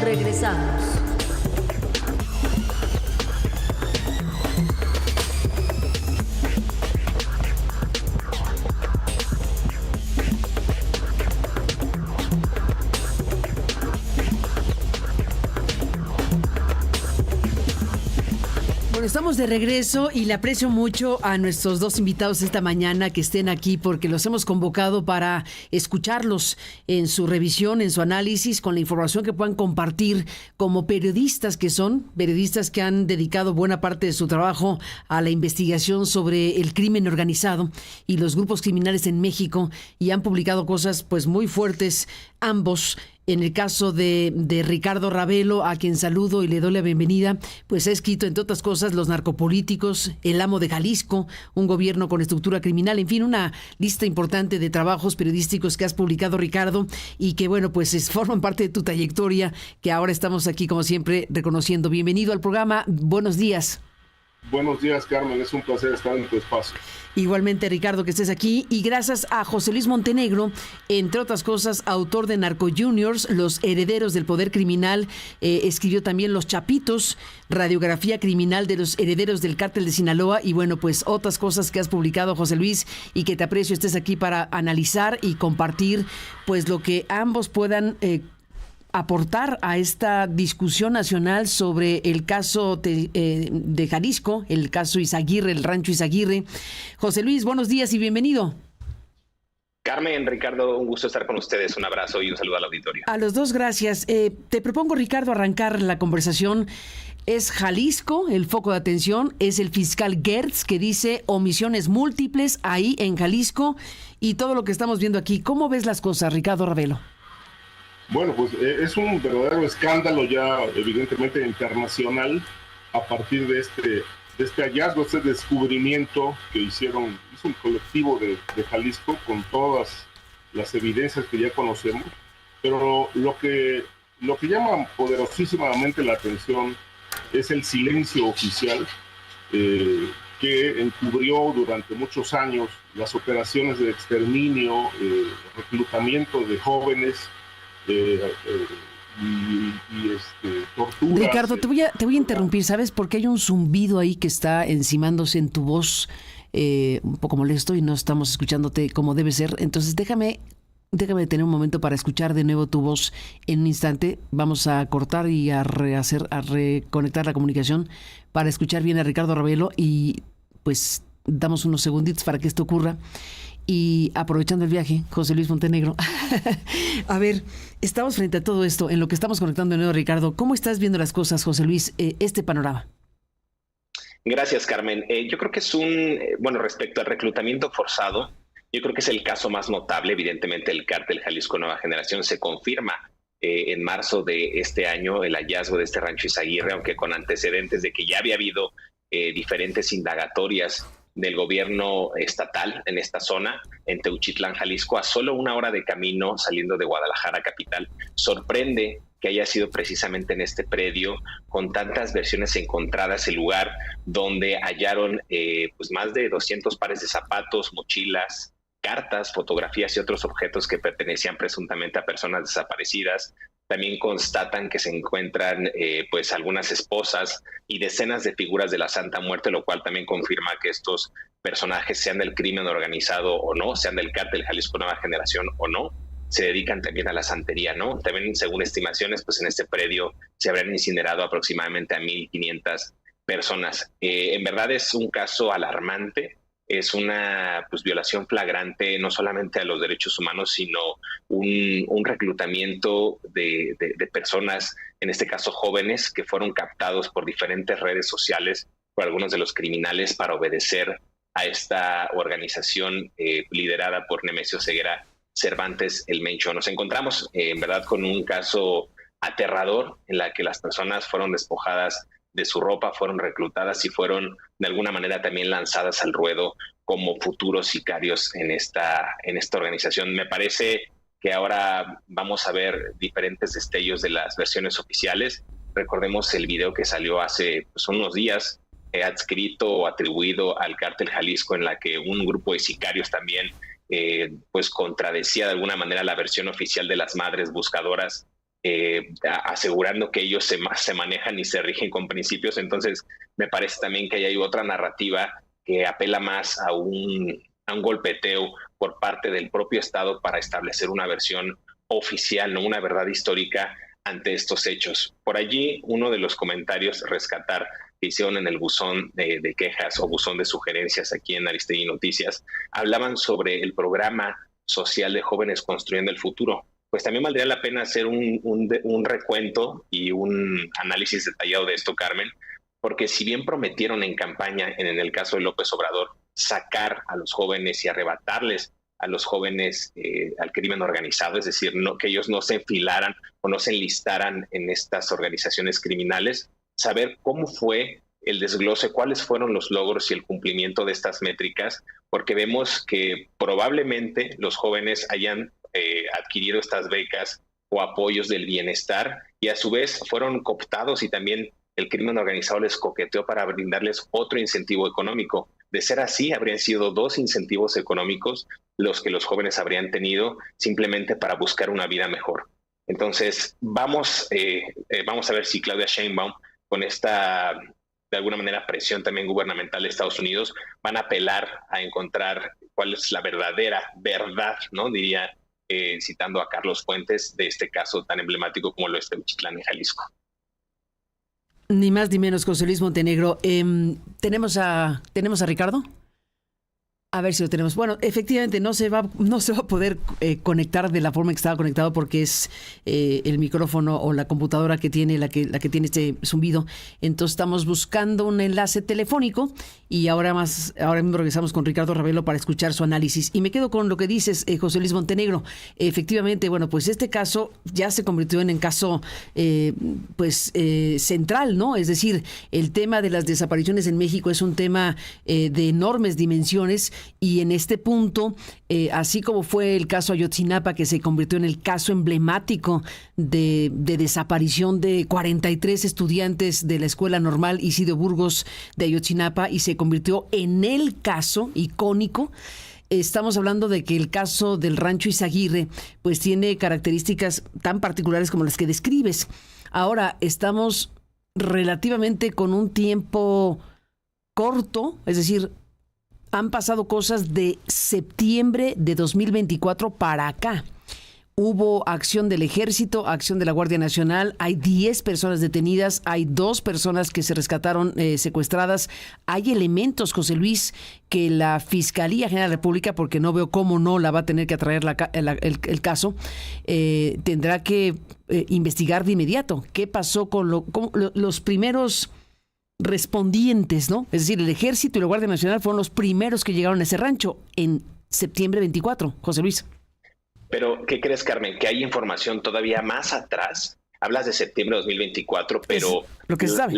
Regresamos. Estamos de regreso y le aprecio mucho a nuestros dos invitados esta mañana que estén aquí porque los hemos convocado para escucharlos en su revisión, en su análisis, con la información que puedan compartir como periodistas que son, periodistas que han dedicado buena parte de su trabajo a la investigación sobre el crimen organizado y los grupos criminales en México y han publicado cosas pues muy fuertes ambos. En el caso de Ricardo Ravelo, a quien saludo y le doy la bienvenida, pues ha escrito, entre otras cosas, Los narcopolíticos, El amo de Jalisco, un gobierno con estructura criminal, en fin, una lista importante de trabajos periodísticos que has publicado, Ricardo, y que, bueno, pues forman parte de tu trayectoria, que ahora estamos aquí, como siempre, reconociendo. Bienvenido al programa, buenos días. Buenos días, Carmen, es un placer estar en tu espacio. Igualmente, Ricardo, que estés aquí, y gracias a José Luis Montenegro, entre otras cosas, autor de Narco Juniors, Los herederos del poder criminal, escribió también Los Chapitos, radiografía criminal de los herederos del cártel de Sinaloa, y bueno, pues otras cosas que has publicado, José Luis, y que te aprecio estés aquí para analizar y compartir pues lo que ambos puedan aportar a esta discusión nacional sobre el caso de Jalisco, el caso Izaguirre, el rancho Izaguirre. José Luis, buenos días y bienvenido. Carmen, Ricardo, un gusto estar con ustedes. Un abrazo y un saludo al auditorio. A los dos, gracias. Te propongo, Ricardo, arrancar la conversación. Es Jalisco el foco de atención, es el fiscal Gertz que dice omisiones múltiples ahí en Jalisco y todo lo que estamos viendo aquí. ¿Cómo ves las cosas, Ricardo Ravelo? Bueno, pues es un verdadero escándalo ya evidentemente internacional a partir de este hallazgo, este descubrimiento que hizo un colectivo de Jalisco con todas las evidencias que ya conocemos, pero lo que llama poderosísimamente la atención es el silencio oficial que encubrió durante muchos años las operaciones de exterminio, reclutamiento de jóvenes, torturas. Ricardo, te voy a interrumpir, ¿sabes? Porque hay un zumbido ahí que está encimándose en tu voz, un poco molesto y no estamos escuchándote como debe ser. Entonces déjame tener un momento para escuchar de nuevo tu voz en un instante. Vamos a cortar y a reconectar la comunicación para escuchar bien a Ricardo Ravelo y pues damos unos segunditos para que esto ocurra. Y aprovechando el viaje, José Luis Montenegro, a ver, estamos frente a todo esto, en lo que estamos conectando de nuevo, Ricardo. ¿Cómo estás viendo las cosas, José Luis, este panorama? Gracias, Carmen. Yo creo que es respecto al reclutamiento forzado, yo creo que es el caso más notable. Evidentemente, el cártel Jalisco Nueva Generación se confirma en marzo de este año el hallazgo de este rancho Izaguirre, aunque con antecedentes de que ya había habido diferentes indagatorias del gobierno estatal en esta zona, en Teuchitlán, Jalisco, a solo 1 hora de camino saliendo de Guadalajara capital. Sorprende que haya sido precisamente en este predio, con tantas versiones encontradas, el lugar donde hallaron pues más de 200 pares de zapatos, mochilas, cartas, fotografías y otros objetos que pertenecían presuntamente a personas desaparecidas. También constatan que se encuentran pues algunas esposas y decenas de figuras de la Santa Muerte, lo cual también confirma que estos personajes, sean del crimen organizado o no, sean del cártel Jalisco Nueva Generación o no, se dedican también a la santería, ¿no? También, según estimaciones, pues en este predio se habrán incinerado aproximadamente a 1,500 personas. En verdad es un caso alarmante. Es una violación flagrante no solamente a los derechos humanos, sino un reclutamiento de personas, en este caso jóvenes, que fueron captados por diferentes redes sociales, por algunos de los criminales, para obedecer a esta organización liderada por Nemesio Ceguera Cervantes, el Mencho. Nos encontramos en verdad con un caso aterrador en la que las personas fueron despojadas de su ropa, fueron reclutadas y fueron de alguna manera también lanzadas al ruedo como futuros sicarios en esta organización. Me parece que ahora vamos a ver diferentes destellos de las versiones oficiales. Recordemos el video que salió hace unos días, adscrito o atribuido al cártel Jalisco, en la que un grupo de sicarios también contradecía de alguna manera la versión oficial de las madres buscadoras asegurando que ellos se manejan y se rigen con principios. Entonces, me parece también que hay otra narrativa que apela más a un golpeteo por parte del propio Estado para establecer una versión oficial, no una verdad histórica ante estos hechos. Por allí, uno de los comentarios rescatar que hicieron en el buzón de quejas o buzón de sugerencias aquí en Aristegui Noticias, hablaban sobre el programa social de Jóvenes Construyendo el Futuro. Pues también valdría la pena hacer un recuento y un análisis detallado de esto, Carmen, porque si bien prometieron en campaña, en el caso de López Obrador, sacar a los jóvenes y arrebatarles a los jóvenes al crimen organizado, es decir, que ellos no se enfilaran o no se enlistaran en estas organizaciones criminales, saber cómo fue el desglose, cuáles fueron los logros y el cumplimiento de estas métricas, porque vemos que probablemente los jóvenes hayan adquirido estas becas o apoyos del bienestar y a su vez fueron cooptados y también el crimen organizado les coqueteó para brindarles otro incentivo económico. De ser así, habrían sido 2 incentivos económicos los que los jóvenes habrían tenido simplemente para buscar una vida mejor. Entonces, vamos a ver si Claudia Sheinbaum, con esta, de alguna manera, presión también gubernamental de Estados Unidos, van a apelar a encontrar cuál es la verdadera verdad, ¿no? Diría, citando a Carlos Fuentes, de este caso tan emblemático como lo es Teuchitlán en Jalisco. Ni más ni menos, José Luis Montenegro. ¿Tenemos a Ricardo? A ver si lo tenemos. Bueno, efectivamente no se va a poder conectar de la forma que estaba conectado porque es el micrófono o la computadora que tiene la que tiene este zumbido. Entonces estamos buscando un enlace telefónico y ahora mismo regresamos con Ricardo Ravelo para escuchar su análisis. Y me quedo con lo que dices, José Luis Montenegro. Efectivamente, bueno, pues este caso ya se convirtió en caso central, ¿no? Es decir, el tema de las desapariciones en México es un tema de enormes dimensiones. Y en este punto, así como fue el caso Ayotzinapa, que se convirtió en el caso emblemático de desaparición de 43 estudiantes de la Escuela Normal Isidro Burgos de Ayotzinapa y se convirtió en el caso icónico, estamos hablando de que el caso del Rancho Izaguirre pues tiene características tan particulares como las que describes. Ahora, estamos relativamente con un tiempo corto, es decir, han pasado cosas de septiembre de 2024 para acá. Hubo acción del Ejército, acción de la Guardia Nacional, hay 10 personas detenidas, hay 2 personas que se rescataron secuestradas. Hay elementos, José Luis, que la Fiscalía General de la República, porque no veo cómo no la va a tener que atraer el caso, tendrá que investigar de inmediato. ¿Qué pasó con los primeros respondientes, ¿no? Es decir, el Ejército y la Guardia Nacional fueron los primeros que llegaron a ese rancho en septiembre 24, José Luis. Pero, ¿qué crees, Carmen? Que hay información todavía más atrás. Hablas de septiembre de 2024, pero es lo que se sabe.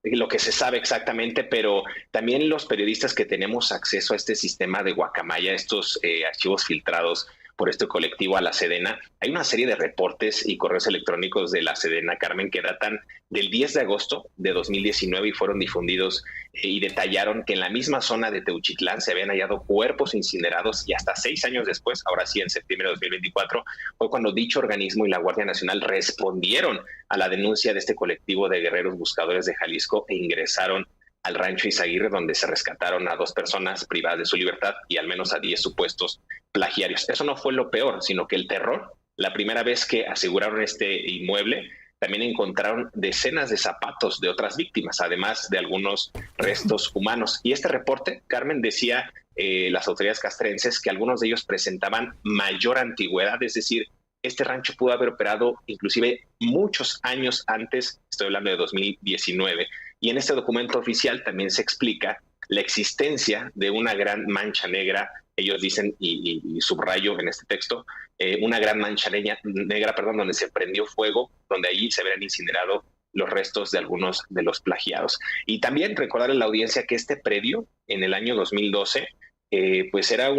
Lo que se sabe exactamente, pero también los periodistas que tenemos acceso a este sistema de Guacamaya, estos archivos filtrados por este colectivo a la Sedena, hay una serie de reportes y correos electrónicos de la Sedena, Carmen, que datan del 10 de agosto de 2019 y fueron difundidos y detallaron que en la misma zona de Teuchitlán se habían hallado cuerpos incinerados y hasta 6 años después, ahora sí en septiembre de 2024, fue cuando dicho organismo y la Guardia Nacional respondieron a la denuncia de este colectivo de guerreros buscadores de Jalisco e ingresaron al Rancho Izaguirre, donde se rescataron a 2 personas privadas de su libertad y al menos a 10 supuestos plagiarios. Eso no fue lo peor, sino que el terror, la primera vez que aseguraron este inmueble, también encontraron decenas de zapatos de otras víctimas, además de algunos restos humanos. Y este reporte, Carmen, decía las autoridades castrenses que algunos de ellos presentaban mayor antigüedad, es decir, este rancho pudo haber operado inclusive muchos años antes, estoy hablando de 2019, y en este documento oficial también se explica la existencia de una gran mancha negra, ellos dicen, y subrayo en este texto, una gran mancha negra, donde se prendió fuego, donde allí se habrían incinerado los restos de algunos de los plagiados. Y también recordarle a la audiencia que este predio, en el año 2012, pues era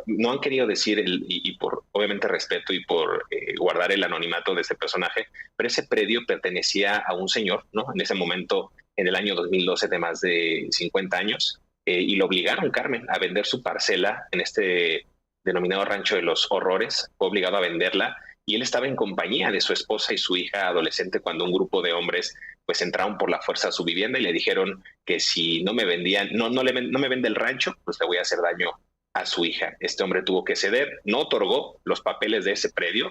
no han querido decir, y por obviamente respeto y por guardar el anonimato de ese personaje, pero ese predio pertenecía a un señor, ¿no? En ese momento, en el año 2012, de más de 50 años, y lo obligaron, Carmen, a vender su parcela en este denominado Rancho de los Horrores. Fue obligado a venderla y él estaba en compañía de su esposa y su hija adolescente cuando un grupo de hombres pues entraron por la fuerza a su vivienda y le dijeron que si no me vendían, no me vende el rancho, pues le voy a hacer daño a su hija. Este hombre tuvo que ceder, no otorgó los papeles de ese predio,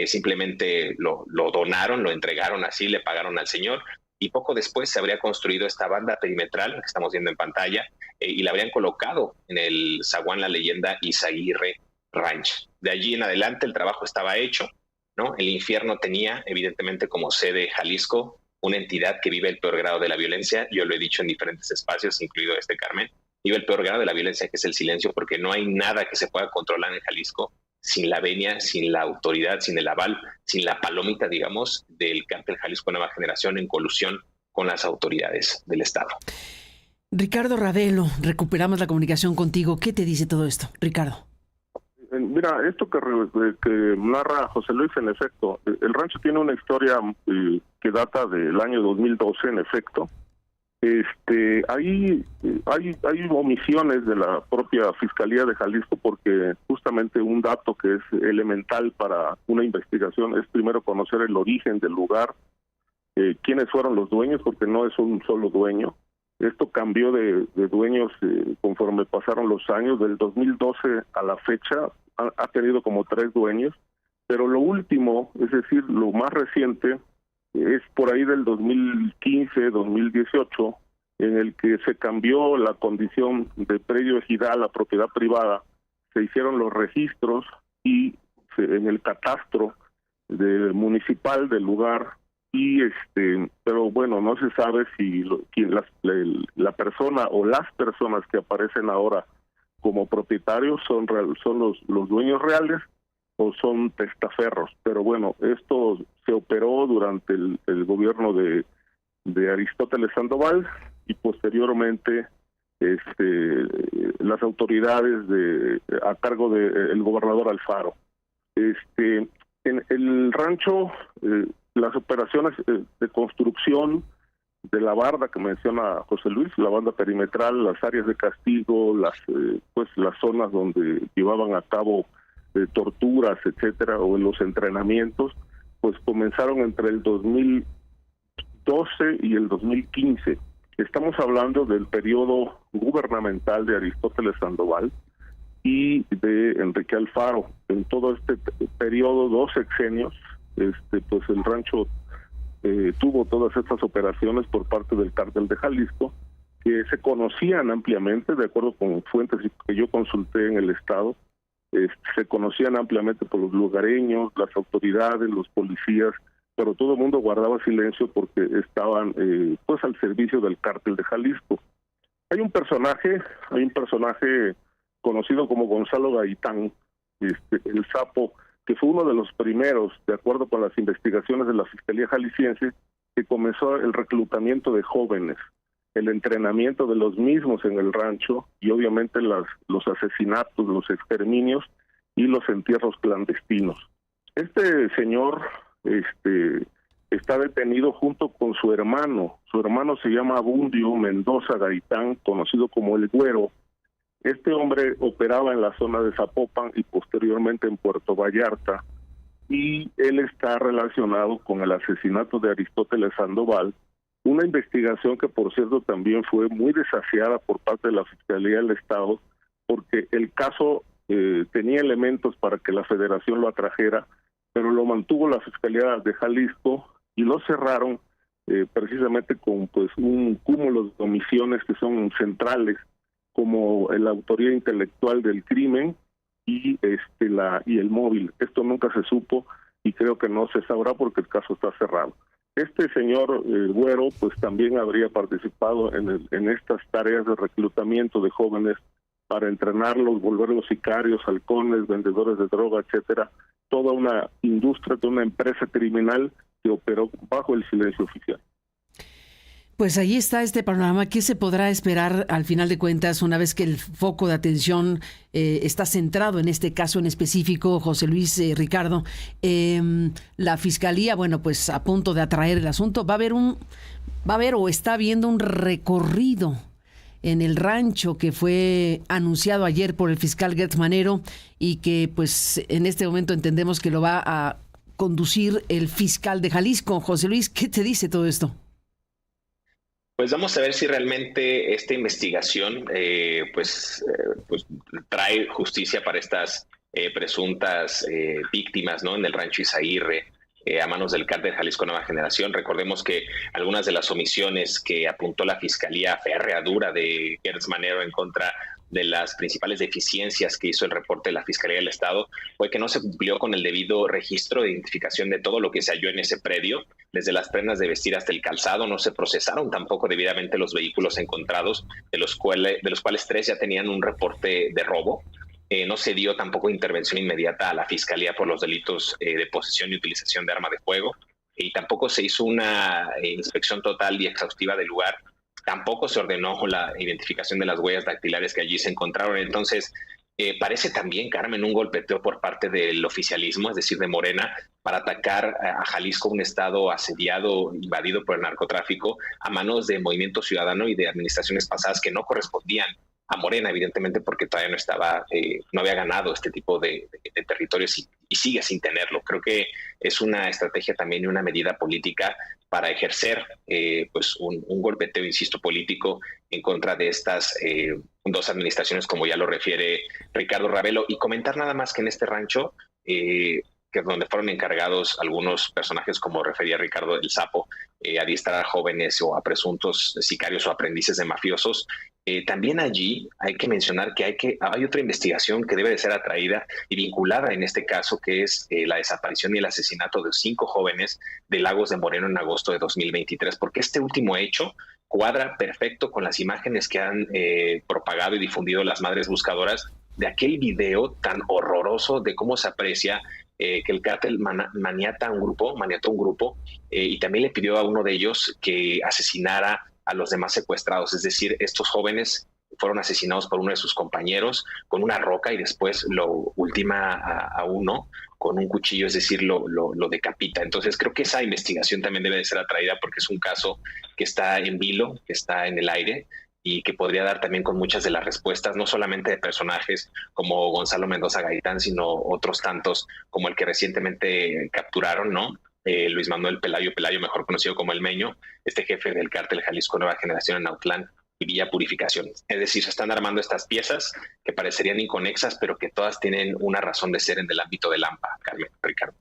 simplemente lo donaron, lo entregaron así, le pagaron al señor, y poco después se habría construido esta banda perimetral que estamos viendo en pantalla, y la habrían colocado en el zaguán La Leyenda Izaguirre Ranch. De allí en adelante el trabajo estaba hecho, ¿no? El infierno tenía evidentemente como sede Jalisco, una entidad que vive el peor grado de la violencia. Yo lo he dicho en diferentes espacios, incluido Carmen, vive el peor grado de la violencia, que es el silencio, porque no hay nada que se pueda controlar en Jalisco sin la venia, sin la autoridad, sin el aval, sin la palomita, digamos, del cártel Jalisco Nueva Generación en colusión con las autoridades del Estado. Ricardo Ravelo, recuperamos la comunicación contigo. ¿Qué te dice todo esto, Ricardo? Mira, esto que narra José Luis, en efecto, el rancho tiene una historia que data del año 2012, en efecto. Hay omisiones de la propia Fiscalía de Jalisco, porque justamente un dato que es elemental para una investigación es primero conocer el origen del lugar, quiénes fueron los dueños, porque no es un solo dueño. Esto cambió de dueños conforme pasaron los años. Del 2012 a la fecha ha tenido como 3 dueños, pero lo último, es decir, lo más reciente, es por ahí del 2015, 2018, en el que se cambió la condición de predio ejidal a propiedad privada, se hicieron los registros y en el catastro municipal del lugar, y pero bueno, no se sabe si la persona o las personas que aparecen ahora como propietarios son los dueños reales o son testaferros. Pero bueno, esto se operó durante el gobierno de Aristóteles Sandoval, y posteriormente las autoridades a cargo del gobernador Alfaro. En el rancho, las operaciones de construcción de la barda que menciona José Luis, la banda perimetral, las áreas de castigo, las zonas donde llevaban a cabo torturas, etcétera, o en los entrenamientos, pues comenzaron entre el 2012 y el 2015. Estamos hablando del periodo gubernamental de Aristóteles Sandoval y de Enrique Alfaro. En todo este periodo, 2 sexenios, pues el rancho tuvo todas estas operaciones por parte del cártel de Jalisco, que se conocían ampliamente, de acuerdo con fuentes que yo consulté en el estado. Se conocían ampliamente por los lugareños, las autoridades, los policías, pero todo el mundo guardaba silencio porque estaban pues al servicio del cártel de Jalisco. Hay un personaje conocido como Gonzalo Gaitán, el Sapo, que fue uno de los primeros, de acuerdo con las investigaciones de la Fiscalía Jalisciense, que comenzó el reclutamiento de jóvenes, el entrenamiento de los mismos en el rancho, y obviamente los asesinatos, los exterminios y los entierros clandestinos. Este señor está detenido junto con su hermano. Su hermano se llama Abundio Mendoza Gaitán, conocido como el Güero. Este hombre operaba en la zona de Zapopan y posteriormente en Puerto Vallarta, y él está relacionado con el asesinato de Aristóteles Sandoval, una investigación que, por cierto, también fue muy desafiada por parte de la Fiscalía del Estado, porque el caso tenía elementos para que la Federación lo atrajera, pero lo mantuvo la Fiscalía de Jalisco y lo cerraron precisamente con pues un cúmulo de omisiones que son centrales, como la autoría intelectual del crimen y el móvil. Esto nunca se supo y creo que no se sabrá porque el caso está cerrado. Este señor Güero pues también habría participado en estas tareas de reclutamiento de jóvenes para entrenarlos, volverlos sicarios, halcones, vendedores de droga, etcétera. Toda una industria, toda una empresa criminal que operó bajo el silencio oficial. Pues ahí está este panorama. ¿Qué se podrá esperar al final de cuentas una vez que el foco de atención está centrado en este caso en específico, José Luis, Ricardo? La Fiscalía, bueno, pues a punto de atraer el asunto. Va a haber o está habiendo un recorrido en el rancho que fue anunciado ayer por el fiscal Gertz Manero y que pues en este momento entendemos que lo va conducir el fiscal de Jalisco. José Luis, ¿qué te dice todo esto? Pues vamos a ver si realmente esta investigación pues trae justicia para estas presuntas víctimas, ¿no? En el rancho Izaguirre, a manos del cártel Jalisco Nueva Generación. Recordemos que algunas de las omisiones que apuntó la Fiscalía Férrea Dura de Gertz Manero en contra de las principales deficiencias que hizo el reporte de la Fiscalía del Estado fue que no se cumplió con el debido registro de identificación de todo lo que se halló en ese predio, desde las prendas de vestir hasta el calzado. No se procesaron tampoco debidamente los vehículos encontrados, de los cuales 3 ya tenían un reporte de robo. No se dio tampoco intervención inmediata a la Fiscalía por los delitos de posesión y utilización de arma de fuego, y tampoco se hizo una inspección total y exhaustiva del lugar. Tampoco se ordenó la identificación de las huellas dactilares que allí se encontraron. Entonces, parece también, Carmen, un golpeteo por parte del oficialismo, es decir, de Morena, para atacar a Jalisco, un estado asediado, invadido por el narcotráfico, a manos de Movimiento Ciudadano y de administraciones pasadas que no correspondían a Morena, evidentemente, porque todavía no había ganado este tipo de territorios y sigue sin tenerlo. Creo que es una estrategia también y una medida política para ejercer pues un golpeteo, insisto, político en contra de estas 2 administraciones, como ya lo refiere Ricardo Ravelo. Y comentar nada más que en este rancho, que donde fueron encargados algunos personajes, como refería Ricardo el Sapo, adiestrar a jóvenes o a presuntos sicarios o aprendices de mafiosos. También allí hay que mencionar que hay otra investigación que debe de ser atraída y vinculada en este caso, que es la desaparición y el asesinato de 5 jóvenes de Lagos de Moreno en agosto de 2023, porque este último hecho cuadra perfecto con las imágenes que han propagado y difundido las madres buscadoras de aquel video tan horroroso de cómo se aprecia que el cártel maniató un grupo y también le pidió a uno de ellos que asesinara a los demás secuestrados. Es decir, estos jóvenes fueron asesinados por uno de sus compañeros con una roca y después lo ultima a uno con un cuchillo, es decir, lo decapita. Entonces creo que esa investigación también debe de ser atraída, porque es un caso que está en vilo, que está en el aire, y que podría dar también con muchas de las respuestas, no solamente de personajes como Gonzalo Mendoza Gaitán, sino otros tantos como el que recientemente capturaron, ¿no? Luis Manuel Pelayo, mejor conocido como El Meño, este jefe del cártel Jalisco Nueva Generación en Autlán y Villa Purificación. Es decir, se están armando estas piezas que parecerían inconexas, pero que todas tienen una razón de ser en el ámbito del AMPA, Carmen, Ricardo.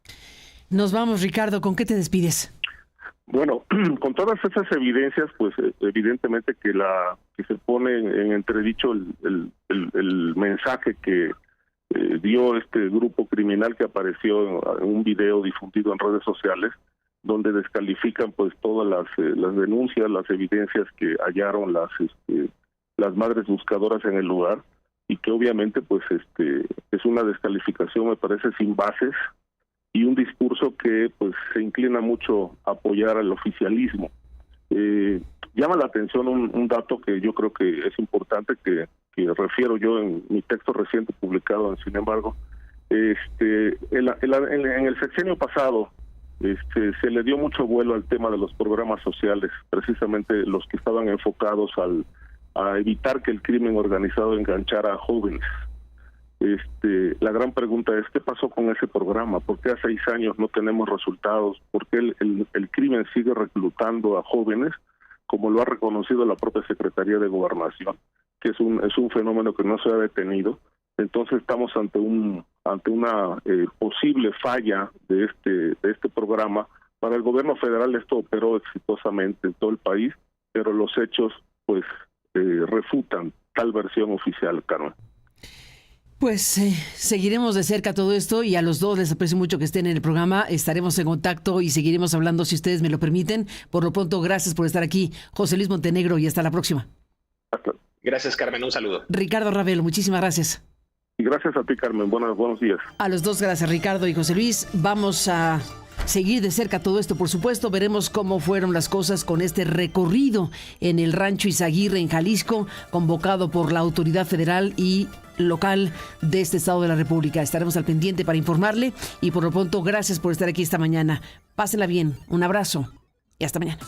Nos vamos, Ricardo, ¿con qué te despides? Bueno, con todas esas evidencias, pues evidentemente que se pone en entredicho el mensaje que dio este grupo criminal, que apareció en un video difundido en redes sociales, donde descalifican pues todas las denuncias, las evidencias que hallaron las madres buscadoras en el lugar, y que obviamente pues es una descalificación, me parece, sin bases, y un discurso que pues se inclina mucho a apoyar al oficialismo. Llama la atención un dato que yo creo que es importante, que refiero yo en mi texto reciente publicado en Sin embargo. En el sexenio pasado se le dio mucho vuelo al tema de los programas sociales, precisamente los que estaban enfocados a evitar que el crimen organizado enganchara a jóvenes. La gran pregunta es, ¿qué pasó con ese programa? ¿Por qué a 6 años no tenemos resultados? ¿Por qué el crimen sigue reclutando a jóvenes, como lo ha reconocido la propia Secretaría de Gobernación, que es un fenómeno que no se ha detenido? Entonces estamos ante una posible falla de este programa. Para el gobierno federal esto operó exitosamente en todo el país, pero los hechos pues refutan tal versión oficial, Carmen. Pues seguiremos de cerca todo esto, y a los dos les aprecio mucho que estén en el programa. Estaremos en contacto y seguiremos hablando si ustedes me lo permiten. Por lo pronto, gracias por estar aquí, José Luis Montenegro, y hasta la próxima. Gracias, Carmen, un saludo. Ricardo Ravelo, muchísimas gracias. Y gracias a ti, Carmen, buenos días. A los dos, gracias, Ricardo y José Luis. Vamos a seguir de cerca todo esto, por supuesto. Veremos cómo fueron las cosas con este recorrido en el rancho Izaguirre en Jalisco, convocado por la autoridad federal y local de este estado de la República. Estaremos al pendiente para informarle, y por lo pronto, gracias por estar aquí esta mañana. Pásenla bien, un abrazo y hasta mañana.